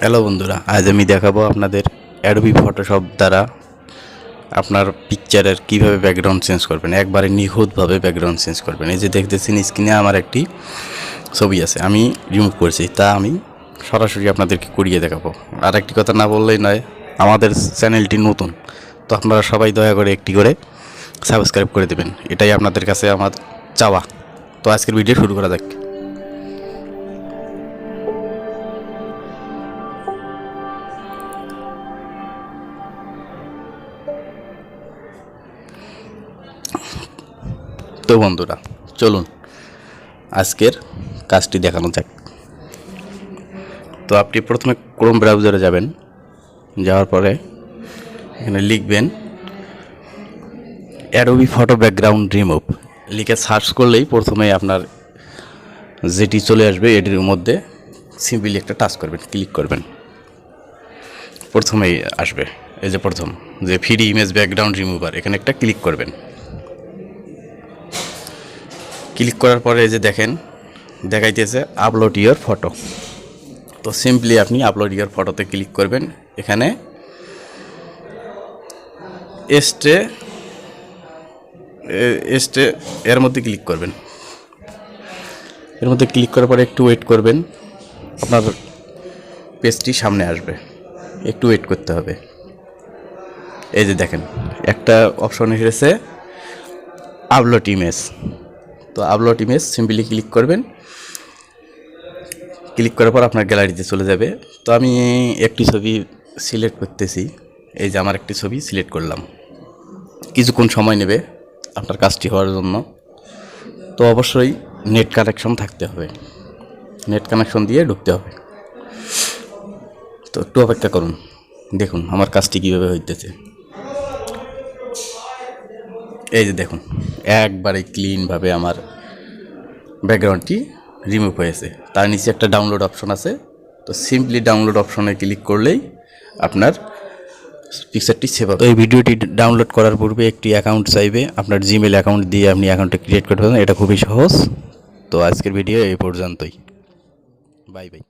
Hello বন্ধুরা, আজ আমি দেখাবো আপনাদের অ্যাডোবি ফটোশপ দ্বারা আপনার পিকচারের কিভাবে ব্যাকগ্রাউন্ড চেঞ্জ করবেন, একবারে নিখুঁতভাবে ব্যাকগ্রাউন্ড চেঞ্জ করবেন। এই যে দেখতেছেন স্ক্রিনে আমার একটি ছবি আছে, আমি রিমুভ করেছি, তা আমি সরাসরি আপনাদেরকে করিয়ে দেখাবো। আর একটি কথা না বললেই নয়, আমাদের চ্যানেলটি নতুন, তো আপনারা সবাই দয়া করে একটি করে সাবস্ক্রাইব করে দেবেন, এটাই আপনাদের কাছে আমার চাওয়া। তো আজকের ভিডিও শুরু করা যাক। তো বন্ধুরা, চলুন আজকের কাজটি দেখানো যাক। তো আপনি প্রথমে ক্রোম ব্রাউজারে যাবেন, যাওয়ার পরে এখানে লিখবেন অ্যাডোবি ফটো ব্যাকগ্রাউন্ড রিমুভ, লিখে সার্চ করলেই প্রথমে আপনার যেটি চলে আসবে এটির মধ্যে সিম্পলি একটা টাচ করবেন, ক্লিক করবেন, প্রথমেই আসবে এই যে প্রথম যে ফ্রি ইমেজ ব্যাকগ্রাউন্ড রিমুভার, এখানে একটা ক্লিক করবেন। ক্লিক করার পরে এই যে দেখেন দেখাইতেছে আপলোড ইয়োর ফটো। তো সিম্পলি আপনি আপলোড ইয়োর ফটোতে ক্লিক করবেন। এখানে এস্টে এর মধ্যে ক্লিক করবেন। এর মধ্যে ক্লিক করার পরে একটু ওয়েট করবেন, আপনার পেজটি সামনে আসবে, একটু ওয়েট করতে হবে। এই যে দেখেন একটা অপশন এসেছে আপলোড ইমেজ। তো আপলোড ইমেজ সিম্পলি ক্লিক করবেন। ক্লিক করার পর আপনার গ্যালারিতে চলে যাবে। তো আমি একটি ছবি সিলেক্ট করতেছি, এই যে আমার একটি ছবি সিলেক্ট করলাম। কিছুক্ষণ সময় নেবে আপনার কাজটি হওয়ার জন্য। তো অবশ্যই নেট কানেকশন থাকতে হবে, নেট কানেকশন দিয়ে ঢুকতে হবে। তো একটু অপেক্ষা করুন, দেখুন আমার কাজটি কীভাবে হইতেছে। এই যে দেখুন একবারে ক্লিনভাবে আমার ব্যাকগ্রাউন্ডটি রিমুভ হয়েছে। তার নিচে একটা ডাউনলোড অপশন আছে, তো সিম্পলি ডাউনলোড অপশনে ক্লিক করলেই আপনার পিকচারটি সেভ হবে। তো এই ভিডিওটি ডাউনলোড করার পূর্বে একটি অ্যাকাউন্ট চাইবে, আপনার জিমেল অ্যাকাউন্ট দিয়ে আপনি অ্যাকাউন্টটা ক্রিয়েট করতে পারেন, এটা খুবই সহজ। তো আজকের ভিডিও এই পর্যন্তই, বাই বাই।